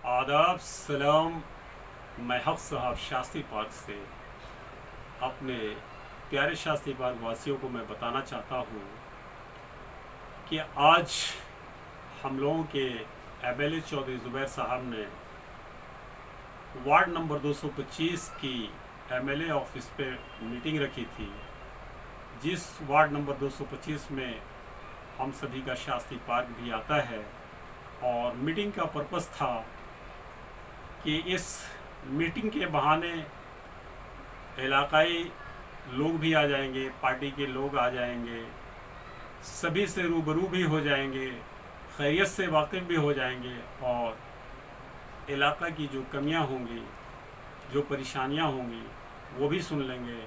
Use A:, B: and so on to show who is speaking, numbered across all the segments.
A: आदाब सलाम। मैं हक साहब शास्त्री पार्क से अपने प्यारे शास्त्री पार्क वासियों को मैं बताना चाहता हूँ कि आज हम लोगों के एमएलए चौधरी ज़ुबैर साहब ने वार्ड नंबर 225 की एमएलए ऑफिस पे मीटिंग रखी थी, जिस वार्ड नंबर 225 में हम सभी का शास्त्री पार्क भी आता है। और मीटिंग का पर्पस था कि इस मीटिंग के बहाने इलाकाई लोग भी आ जाएंगे, पार्टी के लोग आ जाएंगे, सभी से रूबरू भी हो जाएंगे, खैरियत से वाकिफ़ भी हो जाएंगे और इलाका की जो कमियां होंगी, जो परेशानियां होंगी, वो भी सुन लेंगे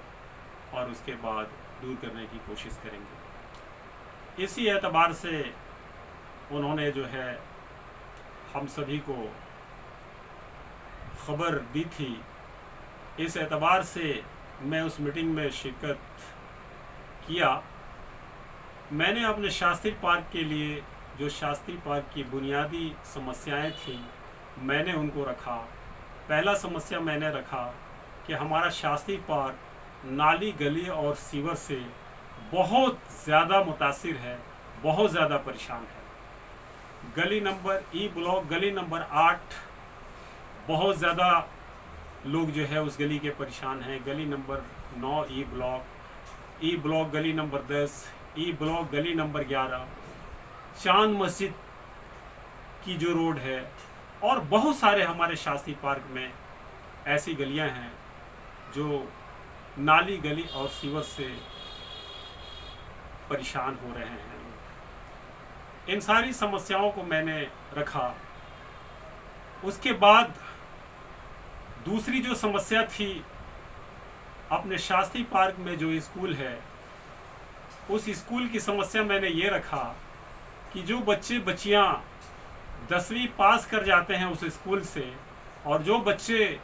A: और उसके बाद दूर करने की कोशिश करेंगे। इसी एतबार से उन्होंने जो है हम सभी को खबर दी थी। इस एतबार से मैं उस मीटिंग में शिरकत किया। मैंने अपने शास्त्री पार्क के लिए जो शास्त्री पार्क की बुनियादी समस्याएं थी, मैंने उनको रखा। पहला समस्या मैंने रखा कि हमारा शास्त्री पार्क नाली, गली और सीवर से बहुत ज़्यादा मुतासिर है, बहुत ज़्यादा परेशान है। गली नंबर ई ब्लॉक, गली नंबर 8 बहुत ज़्यादा लोग जो है उस गली के परेशान हैं। गली नंबर 9 ई ब्लॉक गली नंबर 10, ई ब्लॉक गली नंबर 11, चांद मस्जिद की जो रोड है, और बहुत सारे हमारे शास्त्री पार्क में ऐसी गलियां हैं जो नाली, गली और सीवर से परेशान हो रहे हैं। इन सारी समस्याओं को मैंने रखा। उसके बाद दूसरी जो समस्या थी, अपने शास्त्री पार्क में जो स्कूल है, उस स्कूल की समस्या मैंने ये रखा कि जो बच्चे बच्चियां 10वीं पास कर जाते हैं उस स्कूल से, और जो बच्चे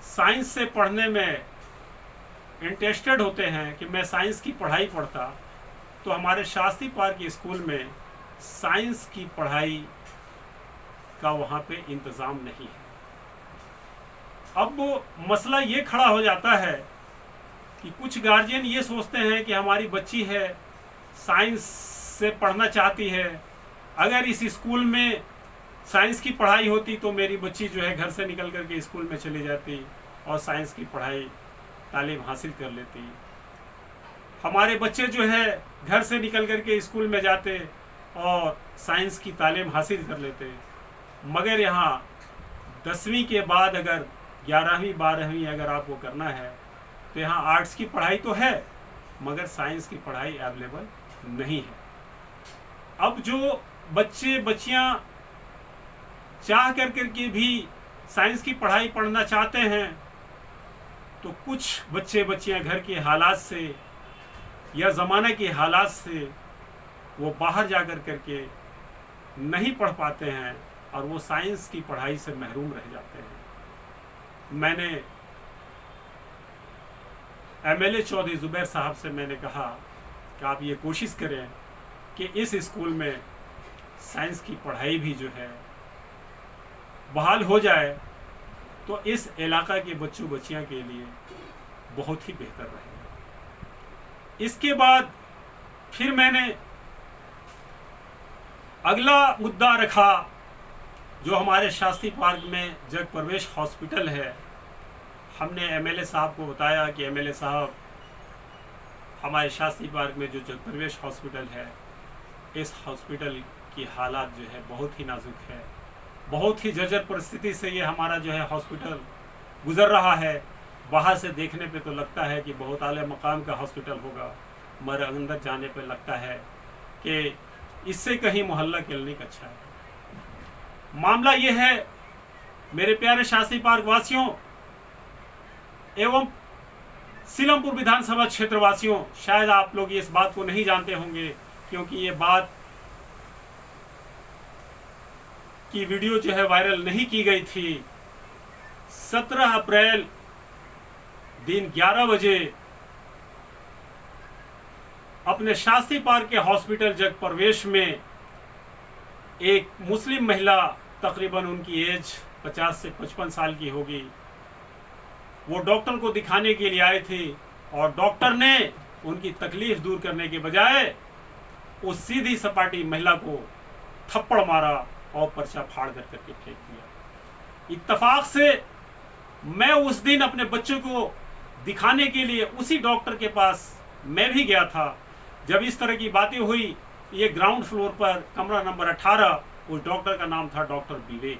A: साइंस से पढ़ने में इंटरेस्टेड होते हैं कि मैं साइंस की पढ़ाई पढ़ता, तो हमारे शास्त्री पार्क स्कूल में साइंस की पढ़ाई का वहाँ पे इंतज़ाम नहीं है। अब वो मसला ये खड़ा हो जाता है कि कुछ गार्जियन ये सोचते हैं कि हमारी बच्ची है, साइंस से पढ़ना चाहती है, अगर इस स्कूल में साइंस की पढ़ाई होती तो मेरी बच्ची जो है घर से निकल करके स्कूल में चली जाती और साइंस की पढ़ाई तालीम हासिल कर लेती। हमारे बच्चे जो है घर से निकल करके स्कूल में जाते और साइंस की तालीम हासिल कर लेते। मगर यहाँ 10वीं के बाद अगर 11वीं 12वीं अगर आपको करना है तो यहाँ आर्ट्स की पढ़ाई तो है, मगर साइंस की पढ़ाई अवेलेबल नहीं है। अब जो बच्चे बच्चियाँ चाह कर के भी साइंस की पढ़ाई पढ़ना चाहते हैं, तो कुछ बच्चे बच्चियाँ घर के हालात से या ज़माने के हालात से वो बाहर जा कर के नहीं पढ़ पाते हैं और वो साइंस की पढ़ाई से महरूम रह जाते हैं। मैंने एमएलए चौधरी ज़ुबैर साहब से मैंने कहा कि आप ये कोशिश करें कि इस स्कूल में साइंस की पढ़ाई भी जो है बहाल हो जाए, तो इस इलाका के बच्चों बच्चियां के लिए बहुत ही बेहतर रहेगा। इसके बाद फिर मैंने अगला मुद्दा रखा जो हमारे शास्त्री पार्क में जग प्रवेश हॉस्पिटल है। हमने एमएलए साहब को बताया कि एमएलए साहब, हमारे शास्त्री पार्क में जो जग प्रवेश हॉस्पिटल है, इस हॉस्पिटल की हालात जो है बहुत ही नाजुक है, बहुत ही जर्जर परिस्थिति से ये हमारा जो है हॉस्पिटल गुजर रहा है। बाहर से देखने पे तो लगता है कि बहुत आले मकाम का हॉस्पिटल होगा, मगर अंदर जाने पे लगता है कि इससे कहीं मोहल्ला क्लिनिक अच्छा है। मामला ये है मेरे प्यारे शास्त्री पार्क वासियों एवं सीलमपुर विधानसभा क्षेत्र वासियों, शायद आप लोग इस बात को नहीं जानते होंगे क्योंकि ये बात की वीडियो जो है वायरल नहीं की गई थी। 17 अप्रैल दिन 11 बजे अपने शास्त्री पार्क के हॉस्पिटल जग प्रवेश में एक मुस्लिम महिला तकरीबन उनकी एज 50 से 55 साल की होगी। वो डॉक्टर को दिखाने के लिए आए थे और डॉक्टर ने उनकी तकलीफ दूर करने के बजाय उस सीधी सपाटी महिला को थप्पड़ मारा और पर्चा फाड़ करके फेंक दिया। इत्तफाक से मैं उस दिन अपने बच्चों को दिखाने के लिए उसी डॉक्टर के पास मैं भी गया था। जब इस तरह की बातें हुई, ये ग्राउंड फ्लोर पर कमरा नंबर 18, उस डॉक्टर का नाम था डॉक्टर विवेक।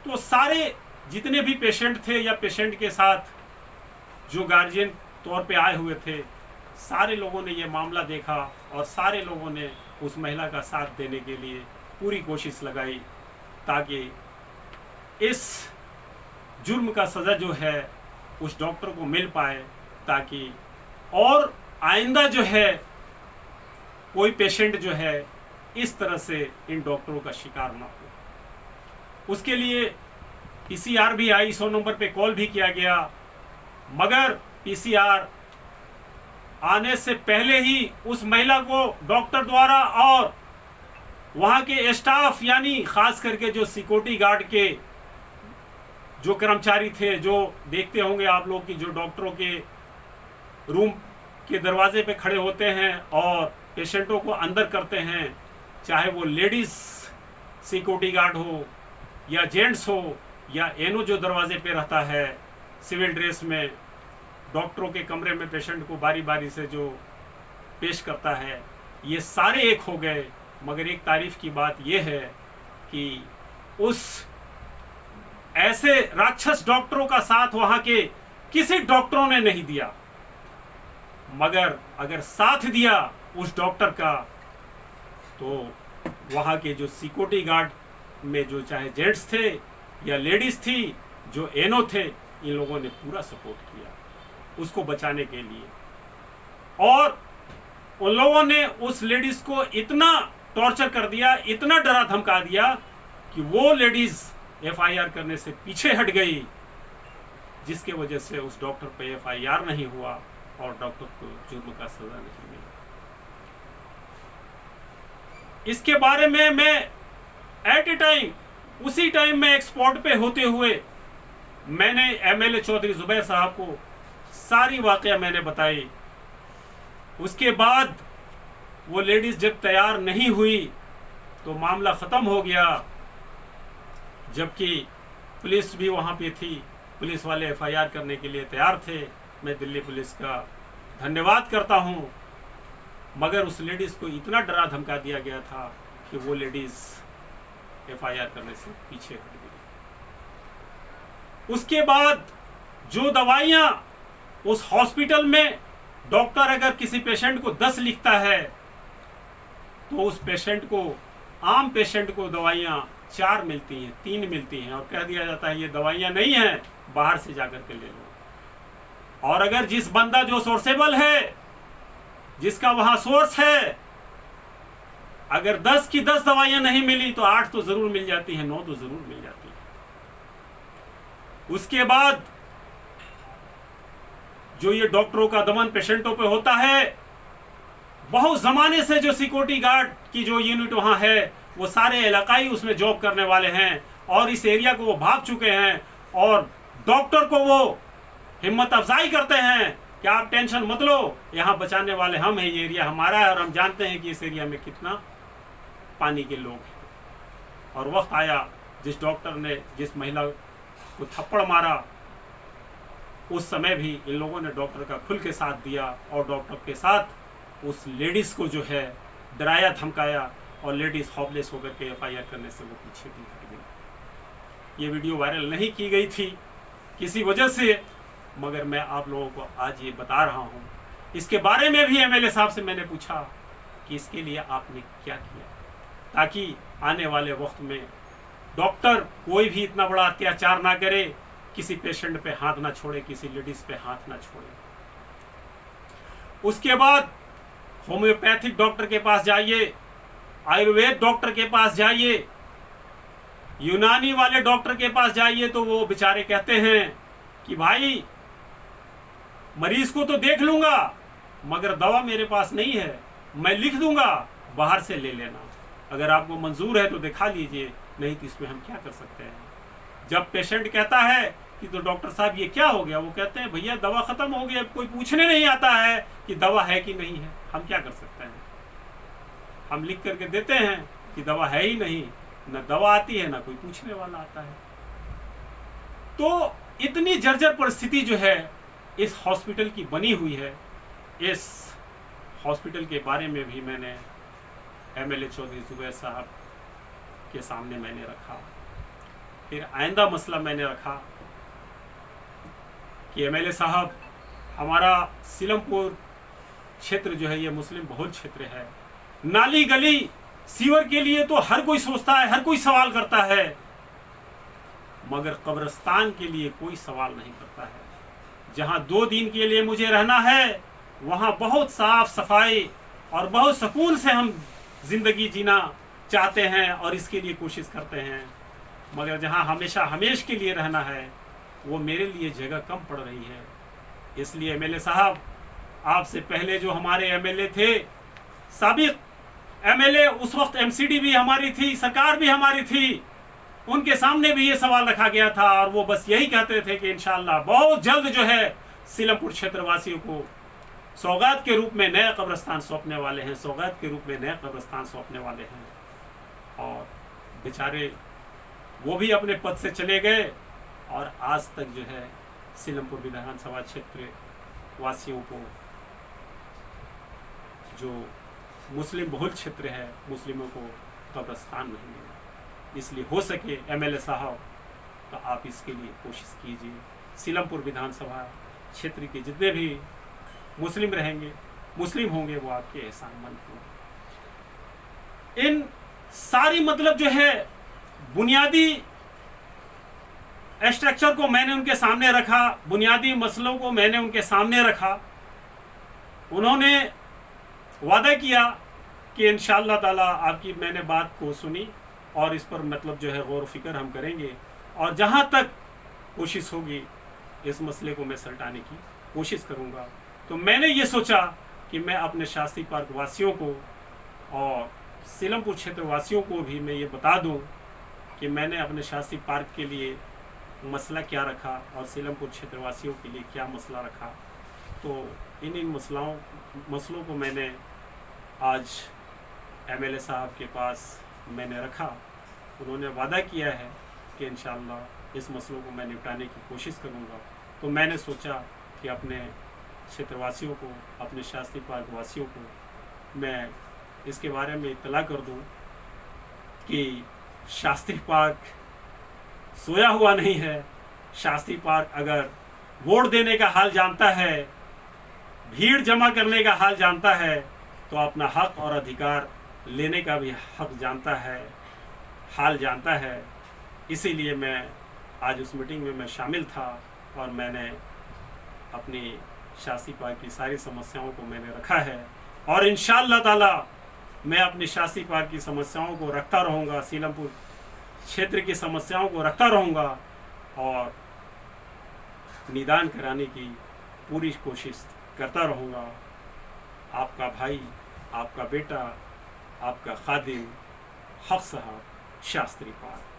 A: तो सारे जितने भी पेशेंट थे या पेशेंट के साथ जो गार्जियन तौर पे आए हुए थे, सारे लोगों ने ये मामला देखा और सारे लोगों ने उस महिला का साथ देने के लिए पूरी कोशिश लगाई ताकि इस जुर्म का सज़ा जो है उस डॉक्टर को मिल पाए, ताकि और आइंदा जो है कोई पेशेंट जो है इस तरह से इन डॉक्टरों का शिकार ना हो। उसके लिए पीसीआर भी आई, 100 नंबर पे कॉल भी किया गया, मगर पीसीआर आने से पहले ही उस महिला को डॉक्टर द्वारा और वहाँ के स्टाफ यानी खास करके जो सिक्योरिटी गार्ड के जो कर्मचारी थे, जो देखते होंगे आप लोग कि जो डॉक्टरों के रूम के दरवाजे पे खड़े होते हैं और पेशेंटों को अंदर करते हैं, चाहे वो लेडीज़ सिक्योरिटी गार्ड हो या जेंट्स हो या एनो जो दरवाजे पे रहता है सिविल ड्रेस में, डॉक्टरों के कमरे में पेशेंट को बारी बारी से जो पेश करता है, ये सारे एक हो गए। मगर एक तारीफ की बात यह है कि उस ऐसे राक्षस डॉक्टरों का साथ वहाँ के किसी डॉक्टरों ने नहीं दिया, मगर अगर साथ दिया उस डॉक्टर का तो वहाँ के जो सिक्योरिटी गार्ड में जो चाहे जेंट्स थे या लेडीज़ थी, जो एनो थे, इन लोगों ने पूरा सपोर्ट किया उसको बचाने के लिए। और उन लोगों ने उस लेडीज़ को इतना टॉर्चर कर दिया, इतना डरा धमका दिया कि वो लेडीज़ एफआईआर करने से पीछे हट गई, जिसके वजह से उस डॉक्टर पे एफआईआर नहीं हुआ और डॉक्टर को जुर्म का सजा नहीं मिला। इसके बारे में मैं एट ए टाइम उसी टाइम में एक्सपोर्ट पे होते हुए मैंने एमएलए चौधरी जुबैर साहब को सारी वाकया मैंने बताई। उसके बाद वो लेडीज़ जब तैयार नहीं हुई तो मामला ख़त्म हो गया, जबकि पुलिस भी वहाँ पे थी, पुलिस वाले एफआईआर करने के लिए तैयार थे। मैं दिल्ली पुलिस का धन्यवाद करता हूँ, मगर उस लेडीज़ को इतना डरा धमका दिया गया था कि वो लेडीज़ एफआईआर करने से पीछे हट गई। उसके बाद जो दवाइयाँ उस हॉस्पिटल में डॉक्टर अगर किसी पेशेंट को 10 लिखता है तो उस पेशेंट को, आम पेशेंट को दवाइयाँ 4 मिलती हैं, 3 मिलती हैं और कह दिया जाता है ये दवाइयाँ नहीं हैं, बाहर से जाकर के ले लो। और अगर जिस बंदा जो सोर्सेबल है, जिसका वहाँ सोर्स है, अगर 10 की 10 दवाइयाँ नहीं मिली तो 8 तो ज़रूर मिल जाती हैं, 9 तो ज़रूर मिल जाती हैं। उसके बाद जो ये डॉक्टरों का दमन पेशेंटों पे होता है, बहुत ज़माने से जो सिक्योरिटी गार्ड की जो यूनिट वहाँ है, वो सारे इलाकाई उसमें जॉब करने वाले हैं और इस एरिया को वो भाग चुके हैं और डॉक्टर को वो हिम्मत अफजाई करते हैं कि आप टेंशन मत लो, यहाँ बचाने वाले हम हैं, ये एरिया हमारा है और हम जानते हैं कि इस एरिया में कितना पानी के लोग हैं। और वक्त आया जिस डॉक्टर ने जिस महिला को थप्पड़ मारा, उस समय भी इन लोगों ने डॉक्टर का खुल के साथ दिया और डॉक्टर के साथ उस लेडीज़ को जो है डराया धमकाया और लेडीज़ हॉपलेस होकर के एफआईआर करने से वो पीछे भी हट गई। ये वीडियो वायरल नहीं की गई थी किसी वजह से, मगर मैं आप लोगों को आज ये बता रहा हूँ। इसके बारे में भी एमएलए साहब से मैंने पूछा कि इसके लिए आपने क्या किया ताकि आने वाले वक्त में डॉक्टर कोई भी इतना बड़ा अत्याचार ना करे, किसी पेशेंट पे हाथ ना छोड़े, किसी लेडीज़ पे हाथ ना छोड़े। उसके बाद होम्योपैथिक डॉक्टर के पास जाइए, आयुर्वेद डॉक्टर के पास जाइए, यूनानी वाले डॉक्टर के पास जाइए तो वो बेचारे कहते हैं कि भाई मरीज को तो देख लूँगा मगर दवा मेरे पास नहीं है, मैं लिख दूंगा, बाहर से ले लेना, अगर आपको मंजूर है तो दिखा लीजिए नहीं तो इसमें हम क्या कर सकते हैं। जब पेशेंट कहता है कि तो डॉक्टर साहब ये क्या हो गया, वो कहते हैं भैया दवा ख़त्म हो गई, अब कोई पूछने नहीं आता है कि दवा है कि नहीं है। हम क्या कर सकते हैं, हम लिख करके देते हैं कि दवा है ही नहीं, न दवा आती है ना कोई पूछने वाला आता है। तो इतनी जर्जर परिस्थिति जो है इस हॉस्पिटल की बनी हुई है। इस हॉस्पिटल के बारे में भी मैंने एमएलए चौधरी जुबैर साहब के सामने मैंने रखा। फिर आइंदा मसला मैंने रखा कि एमएलए साहब, हमारा सीलमपुर क्षेत्र जो है ये मुस्लिम बहुल क्षेत्र है। नाली गली सीवर के लिए तो हर कोई सोचता है, हर कोई सवाल करता है, मगर कब्रिस्तान के लिए कोई सवाल नहीं करता है। जहां 2 दिन के लिए मुझे रहना है वहां बहुत साफ सफाई और बहुत सुकून से हम जिंदगी जीना चाहते हैं और इसके लिए कोशिश करते हैं, मगर जहां हमेशा हमेश के लिए रहना है वो मेरे लिए जगह कम पड़ रही है। इसलिए एमएलए साहब, आपसे पहले जो हमारे एमएलए थे, साबिक एमएलए, उस वक्त एमसीडी भी हमारी थी, सरकार भी हमारी थी, उनके सामने भी ये सवाल रखा गया था और वो बस यही कहते थे कि इंशाअल्लाह बहुत जल्द जो है सीलमपुर क्षेत्र वासियों को सौगात के रूप में नया कब्रिस्तान सौंपने वाले हैं, सौगात के रूप में नया कब्रिस्तान सौंपने वाले हैं। और बेचारे वो भी अपने पद से चले गए और आज तक जो है सीलमपुर विधानसभा क्षेत्र वासियों को, जो मुस्लिम बहुल क्षेत्र है, मुस्लिमों को कब्रिस्तान नहीं मिला। इसलिए हो सके एमएलए साहब तो आप इसके लिए कोशिश कीजिए। सीलमपुर विधानसभा क्षेत्र के जितने भी मुस्लिम रहेंगे, मुस्लिम होंगे, वो आपके एहसानमंद होंगे। इन सारी मतलब जो है बुनियादी स्ट्रक्चर को मैंने उनके सामने रखा, बुनियादी मसलों को मैंने उनके सामने रखा। उन्होंने वादा किया कि इंशाअल्लाह ताला आपकी मैंने बात को सुनी और इस पर मतलब जो है गौर फिक्र हम करेंगे और जहां तक कोशिश होगी इस मसले को मैं सलटाने की कोशिश करूंगा। तो मैंने ये सोचा कि मैं अपने शास्त्री पार्क वासियों को और सीलमपुर क्षेत्र वासियों को भी मैं ये बता दूं कि मैंने अपने शास्त्री पार्क के लिए मसला क्या रखा और सीलमपुर क्षेत्र वासियों के लिए क्या मसला रखा। तो इन मसलों को मैंने आज एमएलए साहब के पास मैंने रखा। उन्होंने वादा किया है कि इंशाअल्लाह इस मसलों को मैं निपटाने की कोशिश करूंगा। तो मैंने सोचा कि अपने क्षेत्रवासियों को, अपने शास्त्री पार्क वासियों को मैं इसके बारे में इत्तला कर दूं कि शास्त्री पार्क सोया हुआ नहीं है। शास्त्री पार्क अगर वोट देने का हाल जानता है, भीड़ जमा करने का हाल जानता है, तो अपना हक और अधिकार लेने का भी हक जानता है, हाल जानता है। इसीलिए मैं आज उस मीटिंग में मैं शामिल था और मैंने अपनी शास्त्री पार्क की सारी समस्याओं को मैंने रखा है और इंशाअल्लाह ताला मैं अपनी शास्त्री पार्क की समस्याओं को रखता रहूँगा, सीलमपुर क्षेत्र की समस्याओं को रखता रहूँगा और निदान कराने की पूरी कोशिश करता रहूँगा। आपका भाई, आपका बेटा, आपका खादिम हक साहब, शास्त्री पार्क।